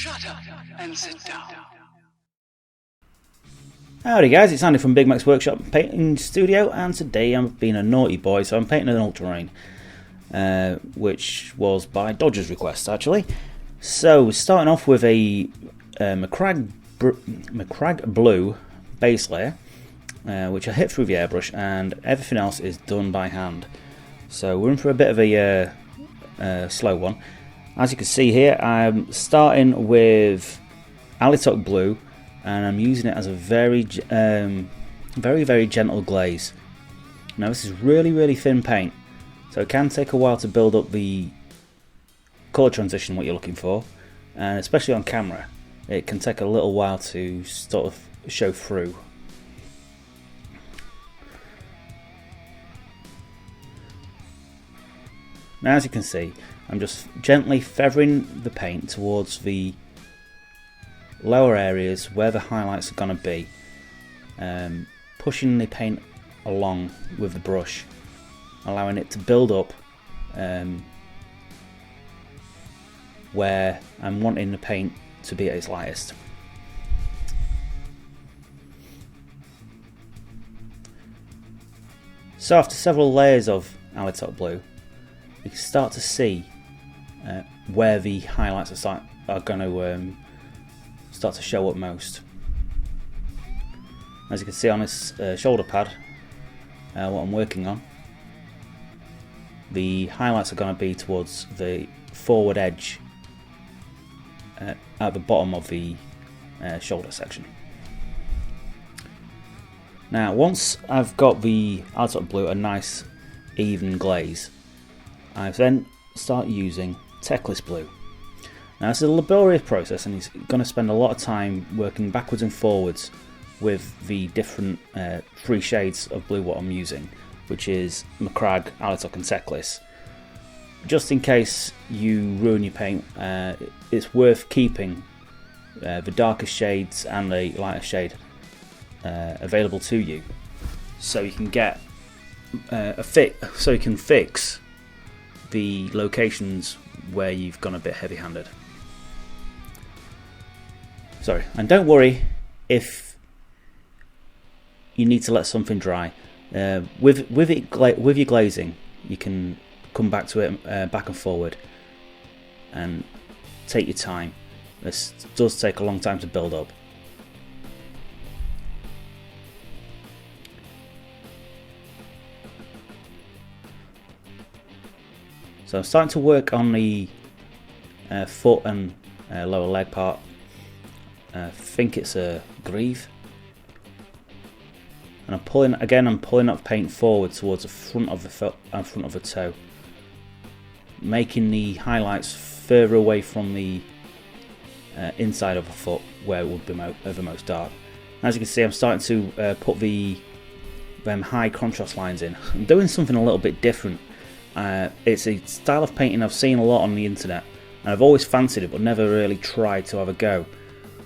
Shut up and sit down. Howdy guys, it's Andy from Big Mac's Workshop Painting Studio, and today I'm being a naughty boy, so I'm painting an Ultramarine, which was by Dodger's request actually. So starting off with a McCrag Blue base layer, which I hit through the airbrush, and everything else is done by hand. So we're in for a bit of a slow one. As you can see here, I'm starting with Alitok Blue, and I'm using it as a very gentle glaze. Now this is really thin paint, so it can take a while to build up the colour transition what you're looking for, and especially on camera it can take a little while to sort of show through. Now as you can see, I'm just gently feathering the paint towards the lower areas where the highlights are going to be, pushing the paint along with the brush, allowing it to build up where I'm wanting the paint to be at its lightest. So after several layers of Alitok Blue, you can start to see where the highlights are going to start to show up most. As you can see on this shoulder pad, what I'm working on, the highlights are going to be towards the forward edge at the bottom of the shoulder section. Now once I've got the Alitok Blue a nice even glaze, I then start using Techless Blue. Now it's a laborious process, and he's going to spend a lot of time working backwards and forwards with the different three shades of blue what I'm using, which is McCrag, Alitok and Techless. Just in case you ruin your paint, it's worth keeping the darkest shades and the lighter shade available to you, so you can get so you can fix the locations where you've gone a bit heavy-handed. Sorry, and don't worry if you need to let something dry. With your glazing, you can come back to it back and forward, and take your time. This does take a long time to build up. So I'm starting to work on the foot and lower leg part. I think it's a greave, and I'm pulling up paint forward towards the front of the foot and front of the toe, making the highlights further away from the inside of the foot where it would be the most dark. As you can see, I'm starting to put them high contrast lines in. I'm doing something a little bit different. It's a style of painting I've seen a lot on the internet, and I've always fancied it but never really tried to have a go.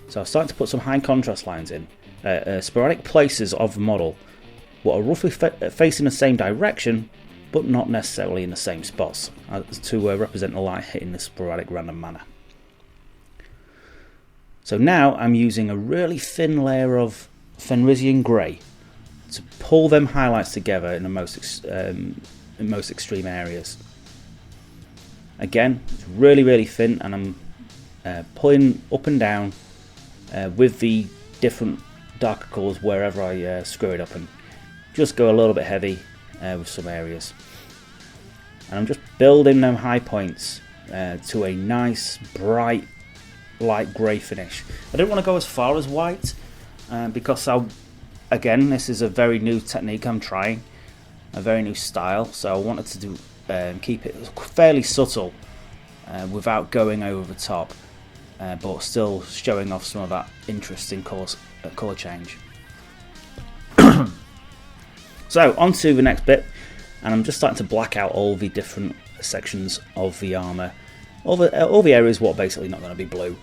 So I'm starting to put some high contrast lines in sporadic places of the model, what are roughly facing the same direction but not necessarily in the same spots, to represent the light hitting the sporadic random manner. So now I'm using a really thin layer of Fenrisian Grey to pull them highlights together in the most extreme areas. Again, it's really thin, and I'm pulling up and down with the different darker colours wherever I screw it up, and just go a little bit heavy with some areas. And I'm just building them high points to a nice bright light grey finish. I don't want to go as far as white because again, this is a very new technique I'm trying, a very new style, so I wanted to keep it fairly subtle without going over the top, but still showing off some of that interesting colour change. So on to the next bit, and I'm just starting to black out all the different sections of the armour, all the areas what are basically not going to be blue.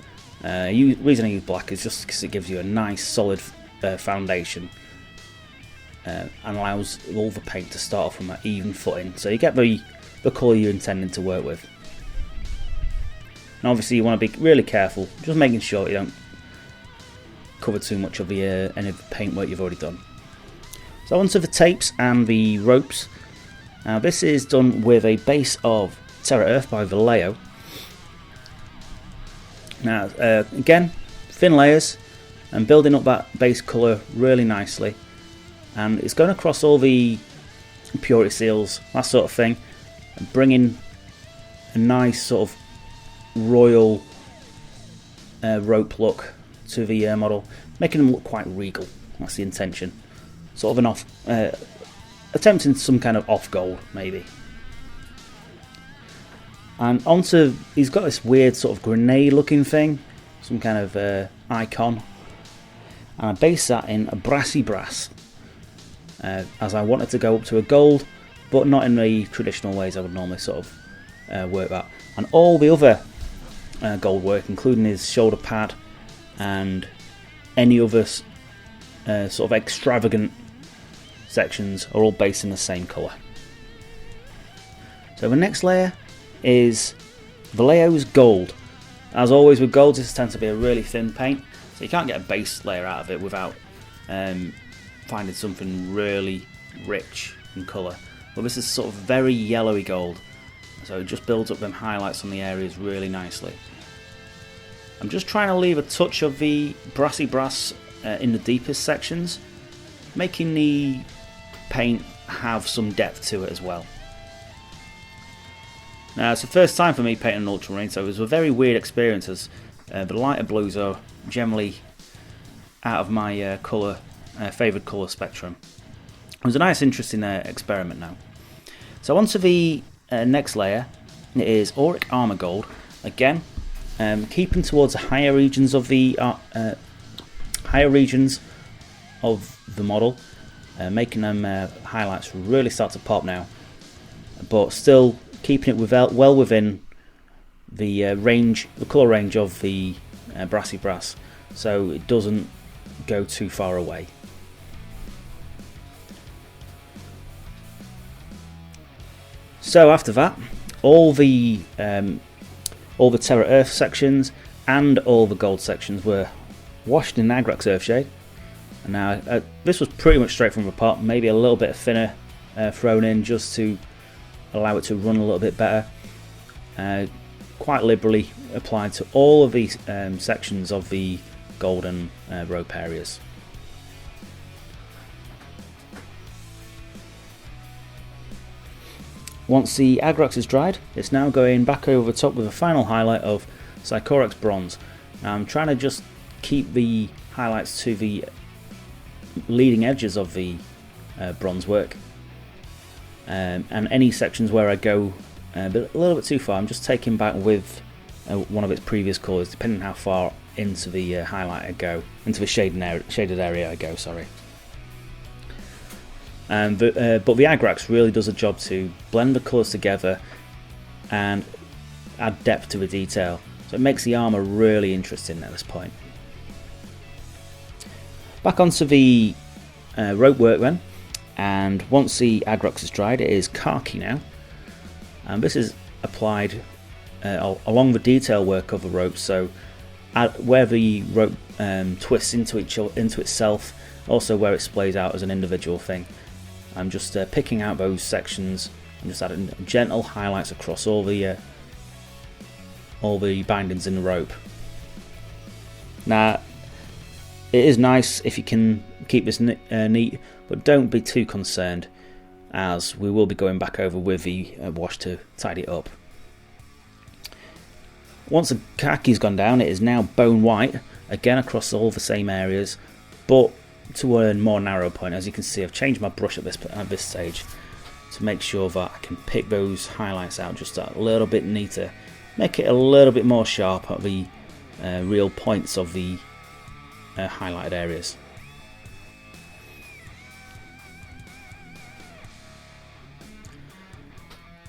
The reason I use black is just because it gives you a nice solid foundation, and allows all the paint to start off from an even footing, so you get the colour you're intending to work with. And obviously you want to be really careful, just making sure you don't cover too much of the any of the paintwork you've already done. So onto the tapes and the ropes. Now this is done with a base of Terra Earth by Vallejo. Now again, thin layers and building up that base colour really nicely, and it's going across all the purity seals, that sort of thing, and bringing a nice sort of royal rope look to the model, making them look quite regal. That's the intention. Sort of an off, attempting some kind of off gold maybe. And onto, he's got this weird sort of grenade looking thing, some kind of icon, and I based that in a brassy brass, as I wanted to go up to a gold, but not in the traditional ways I would normally sort of work that. And all the other gold work, including his shoulder pad and any other sort of extravagant sections, are all based in the same colour. So the next layer is Vallejo's gold. As always with golds, this tends to be a really thin paint, so you can't get a base layer out of it without finding something really rich in colour. But this is sort of very yellowy gold, so it just builds up them highlights on the areas really nicely. I'm just trying to leave a touch of the brassy brass in the deepest sections, making the paint have some depth to it as well. Now it's the first time for me painting an ultramarine, so it was a very weird experience, as the lighter blues are generally out of my favoured colour spectrum. It was a nice interesting experiment now. So onto the next layer, it is Auric Armour Gold. Again, keeping towards the higher regions of the model, making them highlights really start to pop now, but still keeping it well within the colour range of the brassy brass, so it doesn't go too far away. So after that, all the Terra Earth sections and all the gold sections were washed in Agrax Earthshade. And now this was pretty much straight from the pot, maybe a little bit of thinner thrown in just to allow it to run a little bit better. Quite liberally applied to all of these sections of the golden rope areas. Once the Agrax is dried, it's now going back over the top with a final highlight of Sycorax Bronze. Now I'm trying to just keep the highlights to the leading edges of the bronze work, and any sections where I go a little bit too far, I'm just taking back with one of its previous colours, depending on how far into the highlight I go, into the shaded area I go, sorry. But the Agrax really does a job to blend the colours together and add depth to the detail, so it makes the armour really interesting at this point. Back onto the rope work then, and once the Agrax is dried, it is khaki now, and this is applied along the detail work of the rope, so where the rope twists into itself, also where it splays out as an individual thing. I'm just picking out those sections and just adding gentle highlights across all the bindings in the rope. Now, it is nice if you can keep this neat, but don't be too concerned, as we will be going back over with the wash to tidy it up. Once the khaki's gone down, it is now bone white, again across all the same areas, but to a more narrow point. As you can see, I've changed my brush at this stage to make sure that I can pick those highlights out just a little bit neater, make it a little bit more sharp at the real points of the highlighted areas.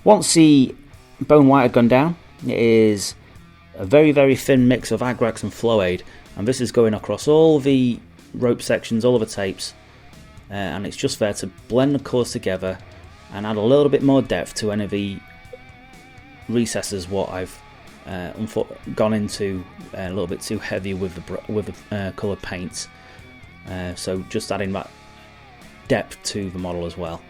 Once the bone white had gone down, it is a very thin mix of Agrax and Floaid, and this is going across all the rope sections, all of the tapes, and it's just there to blend the colours together and add a little bit more depth to any of the recesses what I've gone into a little bit too heavy with the colour paints. So just adding that depth to the model as well.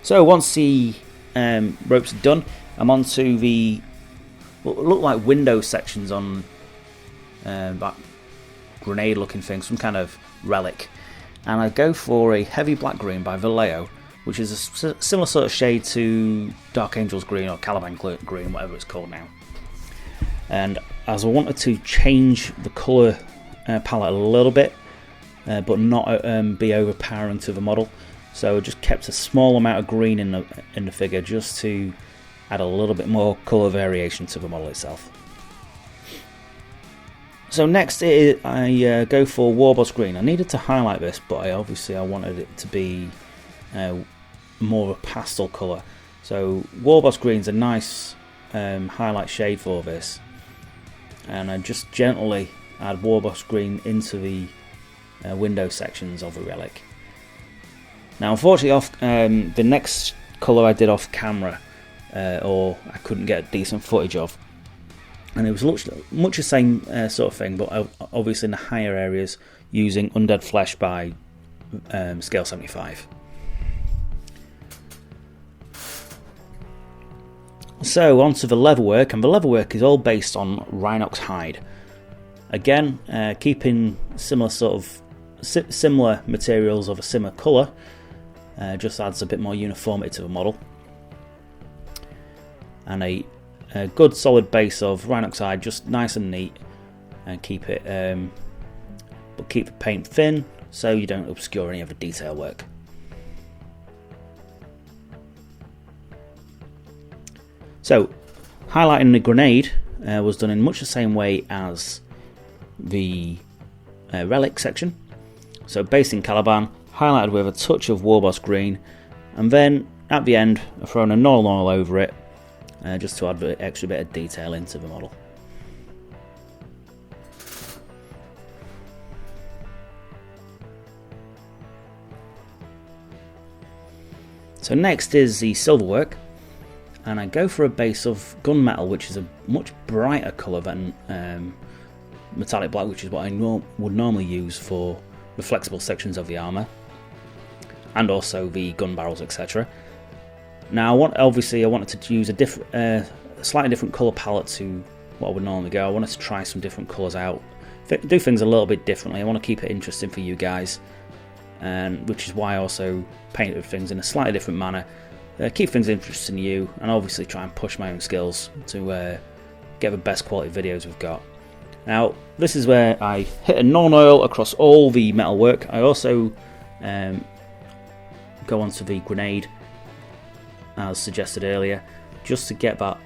So once the ropes are done, I'm on to the what look like window sections on that grenade looking thing, some kind of relic, and I go for a heavy black green by Vallejo, which is a similar sort of shade to Dark Angel's green or Caliban green, whatever it's called now. And as I wanted to change the colour palette a little bit, but not be overpowering to the model, so I just kept a small amount of green in the figure just to add a little bit more colour variation to the model itself. So next I go for Warbots Green. I needed to highlight this, but I wanted it to be more of a pastel colour. So Warbots Green's a nice highlight shade for this, and I just gently add Warbots Green into the window sections of the relic. Now unfortunately the next colour I did off camera, or I couldn't get decent footage of, and it was much the same sort of thing, but obviously in the higher areas using Undead Flesh by scale 75. So onto the leatherwork, and the leatherwork is all based on Rhinox hide. Again, keeping similar materials of a similar colour, just adds a bit more uniformity to the model. And a good solid base of Rhinox hide, just nice and neat, and keep it, but keep the paint thin so you don't obscure any of the detail work. So, highlighting the grenade was done in much the same way as the relic section. So, based in Caliban, highlighted with a touch of Warbots Green, and then at the end, I've thrown a Northern Oil over it, just to add an extra bit of detail into the model. So next is the silverwork, and I go for a base of gunmetal, which is a much brighter colour than metallic black, which is what I would normally use for the flexible sections of the armour, and also the gun barrels, etc. Now, I wanted to use a slightly different colour palette to what I would normally go. I wanted to try some different colours out, do things a little bit differently. I want to keep it interesting for you guys, and which is why I also painted things in a slightly different manner. Keep things interesting to you, and obviously try and push my own skills to get the best quality videos we've got. Now, this is where I hit a non-oil across all the metalwork. I also go onto the grenade, as suggested earlier, just to get that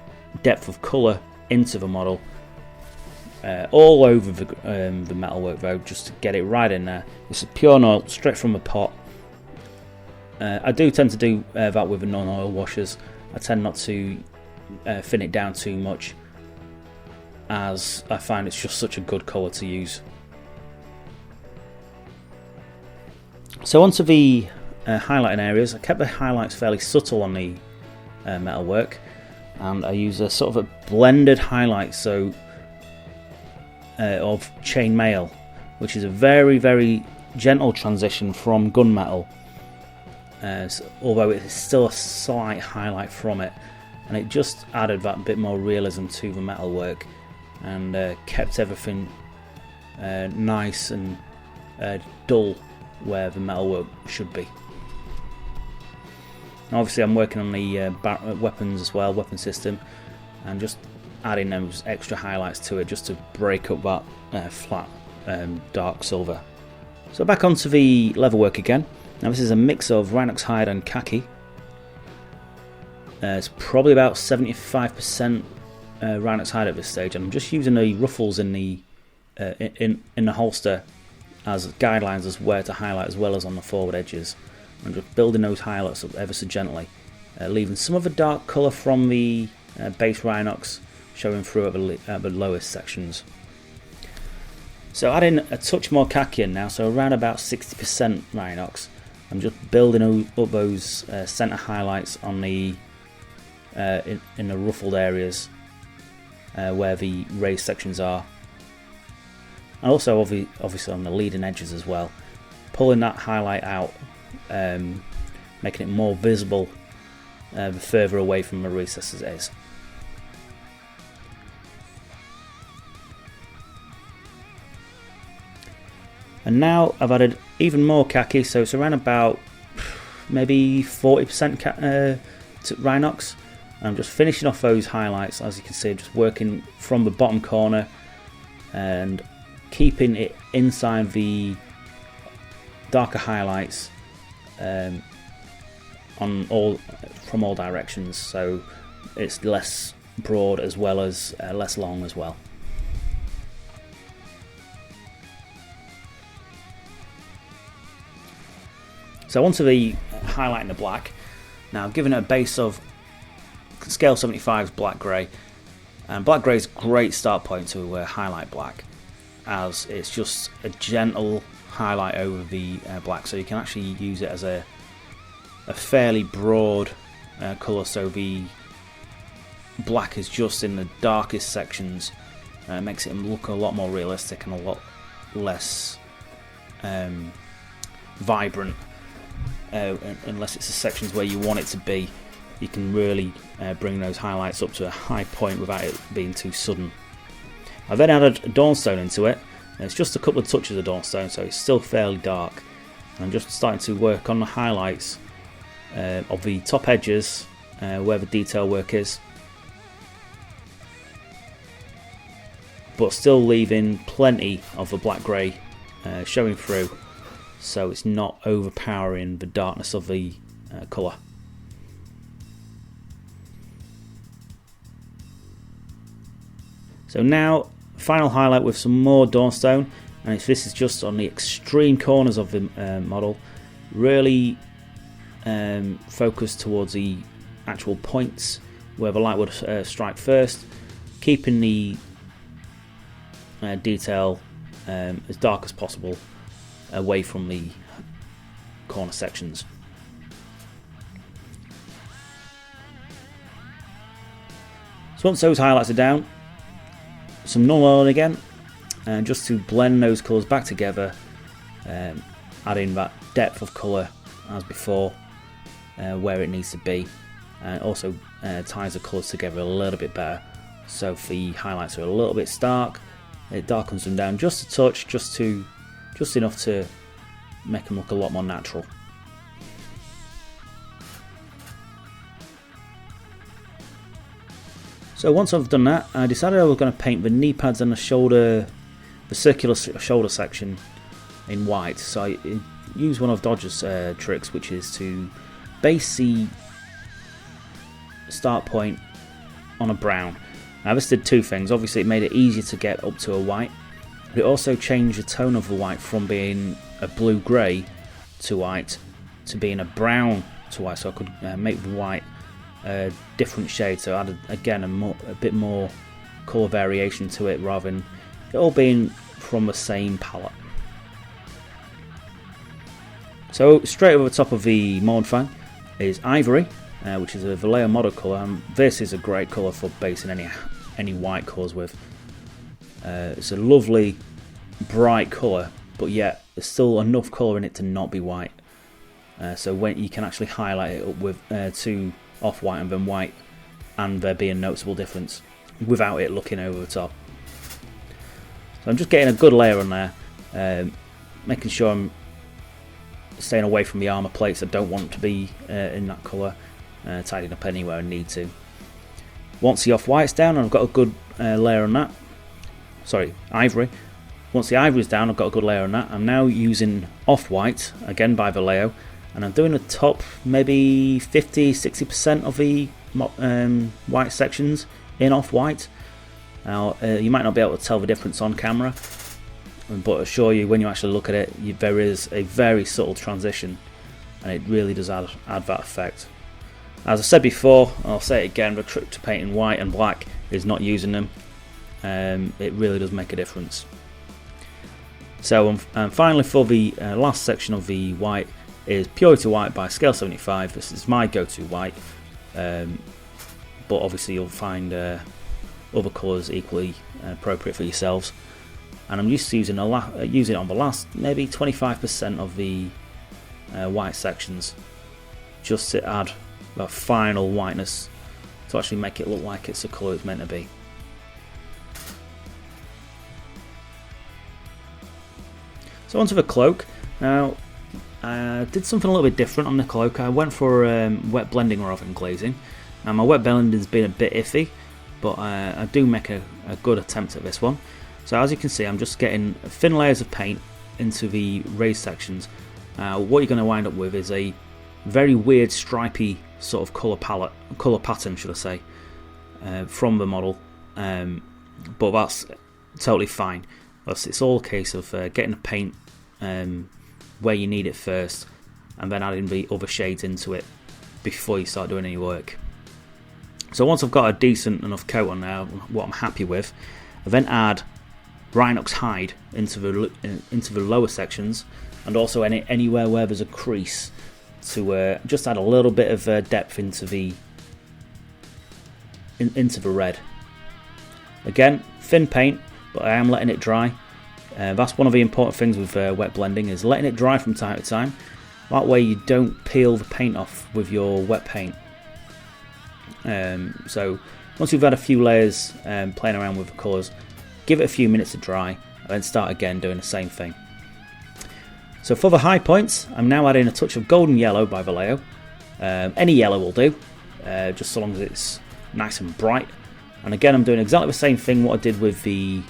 depth of colour into the model, all over the metalwork though, just to get it right in there. This is pure oil, straight from the pot. I do tend to do that with the non-oil washers. I tend not to thin it down too much, as I find it's just such a good colour to use. So onto the highlighting areas. I kept the highlights fairly subtle on the metalwork, and I use a sort of a blended highlight of chainmail, which is a very, very gentle transition from gunmetal, although it is still a slight highlight from it, and it just added that bit more realism to the metalwork, and kept everything nice and dull where the metalwork should be. Now obviously I'm working on the weapons as well, weapon system, and just adding those extra highlights to it just to break up that flat dark silver. So back onto the leatherwork again. Now this is a mix of Rhinox hide and khaki. It's probably about 75% Rhinox hide at this stage, and I'm just using the ruffles in the holster as guidelines as where to highlight, as well as on the forward edges. I'm just building those highlights up ever so gently, leaving some of the dark colour from the base Rhinox showing through at the lowest sections. So adding a touch more khaki in now, so around about 60% Rhinox. I'm just building up those centre highlights on the in the ruffled areas where the raised sections are, and also obviously on the leading edges as well, pulling that highlight out, making it more visible the further away from the recesses it is. And now I've added even more khaki, so it's around about maybe 40% to Rhinox. I'm just finishing off those highlights, as you can see, just working from the bottom corner and keeping it inside the darker highlights from all directions, so it's less broad as well as less long as well. So onto the highlight in the black. Now I've given it a base of scale 75's black grey, and black grey is a great start point to highlight black, as it's just a gentle highlight over the black, so you can actually use it as a fairly broad colour, so the black is just in the darkest sections. It makes it look a lot more realistic and a lot less vibrant. Unless it's the sections where you want it to be, you can really bring those highlights up to a high point without it being too sudden. I then added Dawnstone into it, and it's just a couple of touches of Dawnstone, so it's still fairly dark. And I'm just starting to work on the highlights of the top edges where the detail work is, but still leaving plenty of the black grey showing through, so it's not overpowering the darkness of the colour. So now, final highlight with some more Dawnstone, and this is just on the extreme corners of the model, really focused towards the actual points where the light would strike first, keeping the detail as dark as possible away from the corner sections. So once those highlights are down, some null oil again, and just to blend those colours back together, adding that depth of colour as before where it needs to be, and also ties the colours together a little bit better, so if the highlights are a little bit stark, it darkens them down just a touch, just enough to make them look a lot more natural. So once I've done that, I decided I was going to paint the knee pads and the circular shoulder section in white. So I used one of Dodger's tricks, which is to base the start point on a brown. Now this did two things. Obviously it made it easier to get up to a white, but it also changed the tone of the white from being a blue-grey to white to being a brown to white, so I could make the white a different shade, so added again a bit more colour variation to it rather than it all being from the same palette. So straight over the top of the mould fang is Ivory, which is a Vallejo model colour, and this is a great colour for basing any white colours with. It's a lovely bright colour, but yet there's still enough colour in it to not be white. So when you can actually highlight it up with two off-white and then white, and there be a noticeable difference without it looking over the top. So I'm just getting a good layer on there, making sure I'm staying away from the armour plates that don't want to be in that colour, tidying up anywhere I need to. Once the off-white's down, and I've got a good layer on that. Sorry, Ivory. Once the Ivory's down, I've got a good layer on that. I'm now using off-white, again by Vallejo, and I'm doing the top maybe 50-60% of the white sections in off-white. Now, you might not be able to tell the difference on camera, but I assure you, when you actually look at it, there is a very subtle transition, and it really does add that effect. As I said before, I'll say it again, the trick to painting white and black is not using them. It really does make a difference. So finally, for the last section of the white is Purity White by Scale 75. This is my go-to white. but obviously you'll find other colours equally appropriate for yourselves. And I'm just using using it on the last maybe 25% of the white sections, just to add that final whiteness to actually make it look like it's the colour it's meant to be. So onto the cloak. Now I did something a little bit different on the cloak. I went for wet blending rather than glazing. Now my wet blending's been a bit iffy, but I do make a good attempt at this one. So as you can see, I'm just getting thin layers of paint into the raised sections. What you're going to wind up with is a very weird stripy sort of colour pattern, should I say, from the model. But that's totally fine. It's all a case of getting the paint where you need it first, and then adding the other shades into it before you start doing any work. So once I've got a decent enough coat on now, what I'm happy with, I then add Rhinox hide into the lower sections, and also anywhere where there's a crease, to just add a little bit of depth into the red. Again, thin paint, but I am letting it dry. That's one of the important things with wet blending, is letting it dry from time to time. That way you don't peel the paint off with your wet paint. So once you've had a few layers playing around with the colours, give it a few minutes to dry, and then start again doing the same thing. So for the high points, I'm now adding a touch of golden yellow by Vallejo. Any yellow will do, just so long as it's nice and bright. And again, I'm doing exactly the same thing what I did with the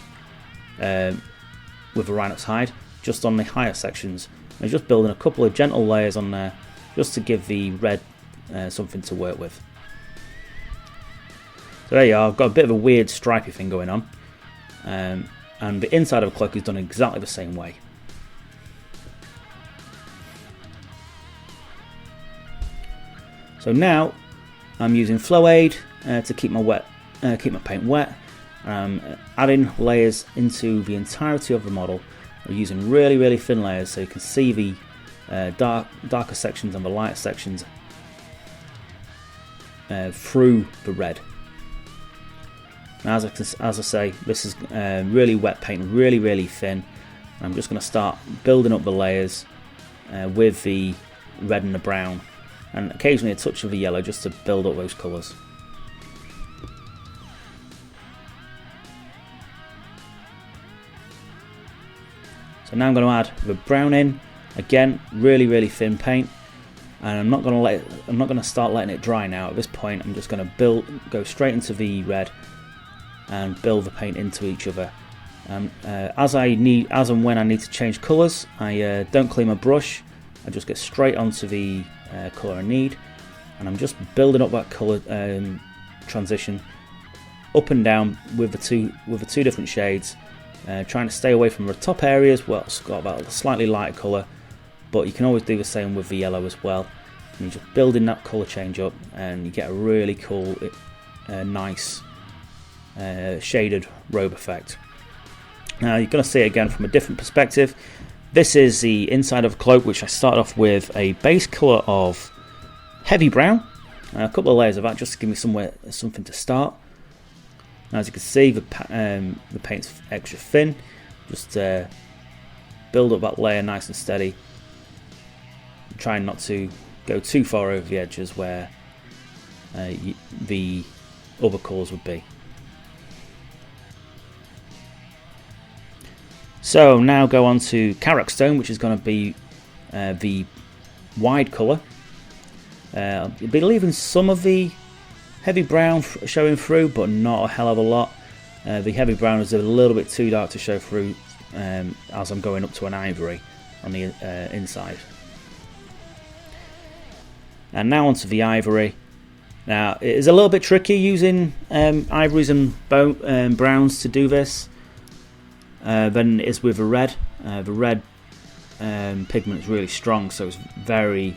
Rhinox hide, just on the higher sections. I'm just building a couple of gentle layers on there, just to give the red something to work with. So there you are, I've got a bit of a weird stripy thing going on. And the inside of the cloak is done exactly the same way. So now I'm using Flow Aid to keep my paint wet. Adding layers into the entirety of the model. We're using really thin layers so you can see the darker sections and the lighter sections through the red. Now, as I say, this is really wet paint, really thin. I'm just going to start building up the layers with the red and the brown, and occasionally a touch of the yellow, just to build up those colours. So now I'm going to add the brown in. Again, really thin paint, and I'm not going to start letting it dry now. At this point, I'm just going to go straight into the red and build the paint into each other. As and when I need to change colours, I don't clean my brush. I just get straight onto the colour I need, and I'm just building up that colour transition up and down with the two different shades, trying to stay away from the top areas. Well, it's got about a slightly lighter colour, but you can always do the same with the yellow as well. And you're just building that colour change up, and you get a really cool, nice shaded robe effect. Now you're going to see it again from a different perspective. This is the inside of the cloak, which I started off with a base colour of heavy brown, a couple of layers of that just to give me something to start. Now, as you can see, the paint's extra thin. Just build up that layer nice and steady, trying not to go too far over the edges where the other colours would be. So now go on to Carrick Stone, which is going to be the wide colour. I'll be leaving some of the heavy brown showing through, but not a hell of a lot. The heavy brown is a little bit too dark to show through as I'm going up to an ivory on the inside. And now onto the ivory. Now it is a little bit tricky using ivories and browns to do this than it is with the red. The red pigment is really strong, so it's very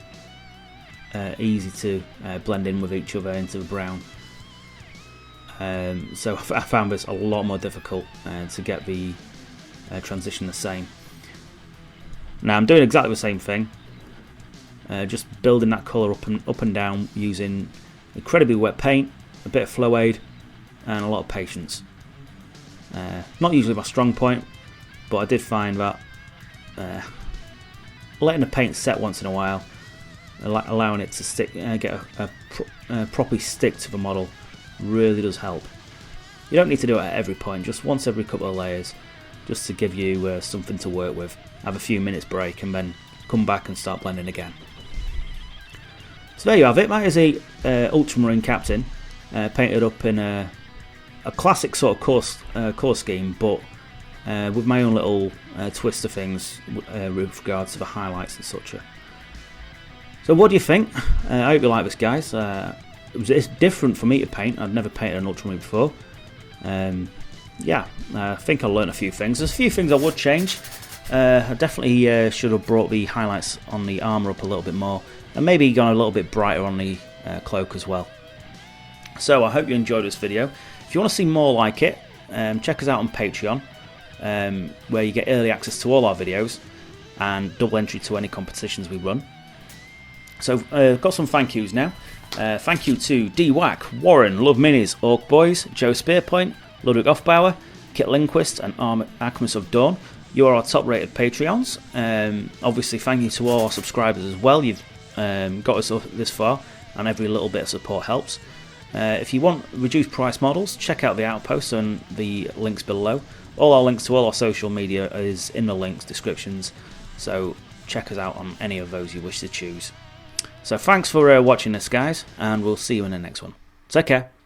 easy to blend in with each other into the brown. So I found this a lot more difficult to get the transition the same. Now I'm doing exactly the same thing, just building that colour up and down using incredibly wet paint, a bit of flow aid, and a lot of patience. Not usually my strong point, but I did find that letting the paint set once in a while, allowing it to stick, get properly stick to the model, really does help. You don't need to do it at every point, just once every couple of layers, just to give you something to work with. Have a few minutes break and then come back and start blending again. So there you have it. That is a Ultramarine Captain painted up in a classic sort of core scheme, but with my own little twist of things with regards to the highlights and such. So what do you think? I hope you like this, guys. It's different for me to paint. I've never painted an Ultramarine before. Yeah, I think I learned a few things. There's a few things I would change. I definitely should have brought the highlights on the armour up a little bit more, and maybe gone a little bit brighter on the cloak as well. So I hope you enjoyed this video. If you want to see more like it, check us out on Patreon, where you get early access to all our videos and double entry to any competitions we run. So got some thank yous now. Thank you to D-Wack, Warren, Love Minis, Orc Boys, Joe Spearpoint, Ludwig Offbauer, Kit Lindquist and Archimus of Dawn. You're our top rated Patreons. Obviously thank you to all our subscribers as well. You've got us this far, and every little bit of support helps. If you want reduced price models, check out the outpost and the links below. All our links to all our social media is in the links descriptions, so check us out on any of those you wish to choose. So thanks for watching this, guys, and we'll see you in the next one. Take care.